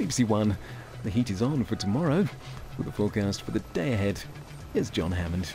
BBC One. The heat is on for tomorrow. With the forecast for the day ahead, here's John Hammond.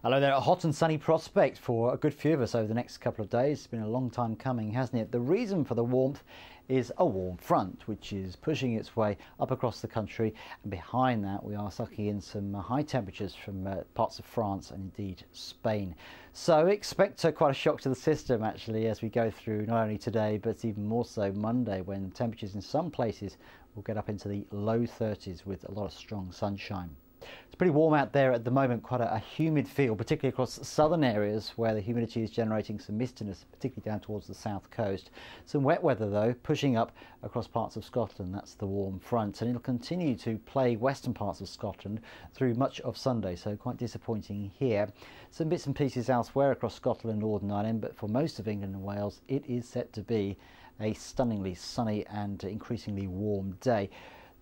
Hello there. A hot and sunny prospect for a good few of us over the next couple of days. It's been a long time coming, hasn't it? The reason for the warmth is a warm front, which is pushing its way up across the country. And behind that, we are sucking in some high temperatures from parts of France and indeed Spain. So expect quite a shock to the system, actually, as we go through not only today, but even more so Monday, when temperatures in some places will get up into the low 30s with a lot of strong sunshine. It's pretty warm out there at the moment, quite a humid feel, particularly across southern areas where the humidity is generating some mistiness, particularly down towards the south coast. Some wet weather though, pushing up across parts of Scotland. That's the warm front, and it'll continue to plague western parts of Scotland through much of Sunday, so quite disappointing here. Some bits and pieces elsewhere across Scotland and Northern Ireland, but for most of England and Wales it is set to be a stunningly sunny and increasingly warm day.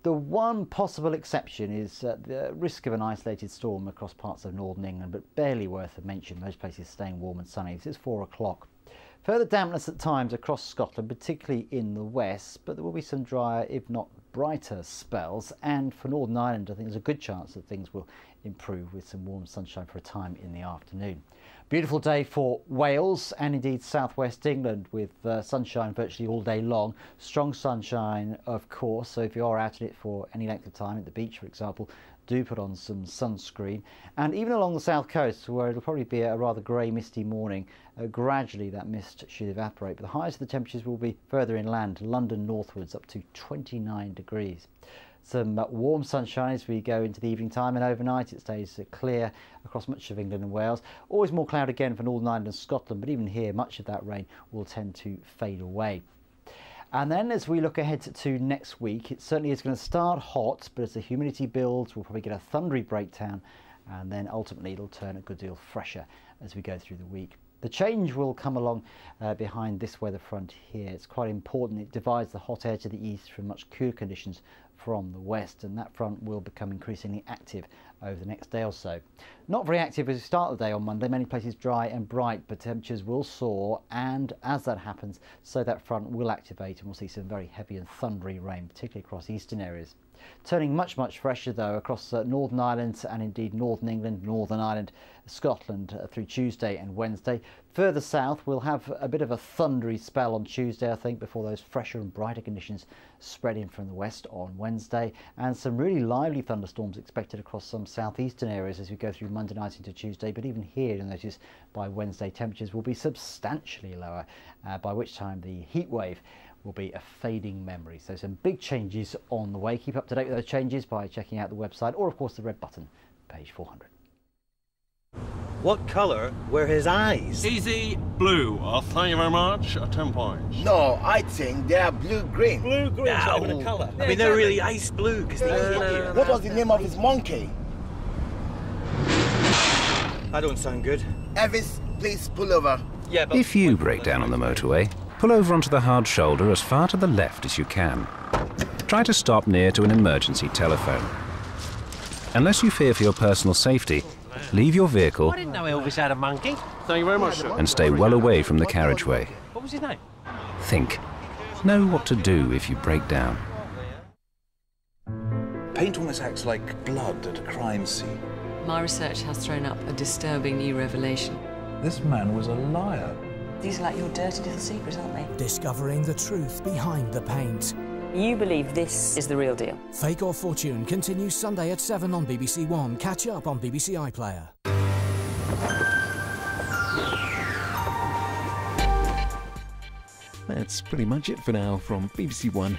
The one possible exception is the risk of an isolated storm across parts of northern England, but barely worth a mention. Most places staying warm and sunny. This is 4 o'clock. Further dampness at times across Scotland, particularly in the west, but there will be some drier, if not brighter, spells. And for Northern Ireland, I think there's a good chance that things will improve with some warm sunshine for a time in the afternoon. Beautiful day for Wales and indeed southwest England, with sunshine virtually all day long. Strong sunshine, of course, so if you are out in it for any length of time, at the beach for example, do put on some sunscreen. And even along the south coast, where it'll probably be a rather grey, misty morning, gradually that mist should evaporate. But the highest of the temperatures will be further inland, London northwards, up to 29 degrees. Some warm sunshine as we go into the evening time, and overnight it stays clear across much of England and Wales. Always more cloud again for Northern Ireland and Scotland, but even here much of that rain will tend to fade away. And then as we look ahead to next week, it certainly is going to start hot, but as the humidity builds, we'll probably get a thundery breakdown, and then ultimately it'll turn a good deal fresher as we go through the week. The change will come along behind this weather front here. It's quite important. It divides the hot air to the east from much cooler conditions from the west, and that front will become increasingly active over the next day or so. Not very active as we start the day on Monday. Many places dry and bright, but temperatures will soar, and as that happens, so that front will activate and we'll see some very heavy and thundery rain, particularly across eastern areas. Turning much fresher though across Northern Ireland and indeed Northern England, Northern Ireland, Scotland through Tuesday and Wednesday. Further south we'll have a bit of a thundery spell on Tuesday, I think, before those fresher and brighter conditions spread in from the west on Wednesday, and some really lively thunderstorms expected across some southeastern areas as we go through Monday night into Tuesday. But even here, you'll notice by Wednesday temperatures will be substantially lower, by which time the heat wave will be a fading memory. So some big changes on the way. Keep up to date with those changes by checking out the website, or of course the red button, page 400. What colour were his eyes? Easy blue. Thank you very much. 10 points. No, I think they are blue-green. Blue-green, it's not even a colour. I mean, they're really ice blue, because they're What was the name of his monkey? I don't sound good. Elvis, please pull over. Yeah, but If you break down on the motorway, pull over onto the hard shoulder as far to the left as you can. Try to stop near to an emergency telephone. Unless you fear for your personal safety, leave your vehicle I didn't know Elvis had a monkey. Thank you very much, sir. and stay well away from the carriageway. What was his name? Think. Know what to do if you break down. Paint almost acts like blood at a crime scene. My research has thrown up a disturbing new revelation. This man was a liar. These are like your dirty little secrets, aren't they? Discovering the truth behind the paint. You believe this is the real deal? Fake or Fortune continues Sunday at 7 on BBC One. Catch up on BBC iPlayer. That's pretty much it for now from BBC One.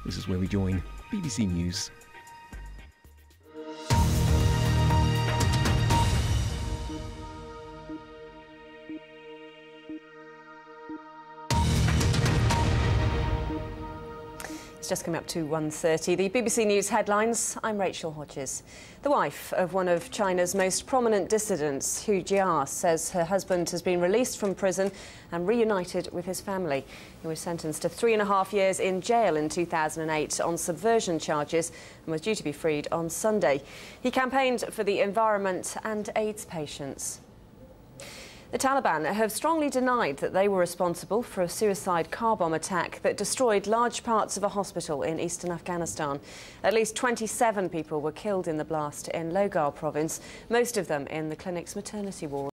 This is where we join BBC News. It's just coming up to 1:30. The BBC News headlines. I'm Rachael Hodges. The wife of one of China's most prominent dissidents, Hu Jia, says her husband has been released from prison and reunited with his family. He was sentenced to 3.5 years in jail in 2008 on subversion charges and was due to be freed on Sunday. He campaigned for the environment and AIDS patients. The Taliban have strongly denied that they were responsible for a suicide car bomb attack that destroyed large parts of a hospital in eastern Afghanistan. At least 27 people were killed in the blast in Logar province, most of them in the clinic's maternity ward.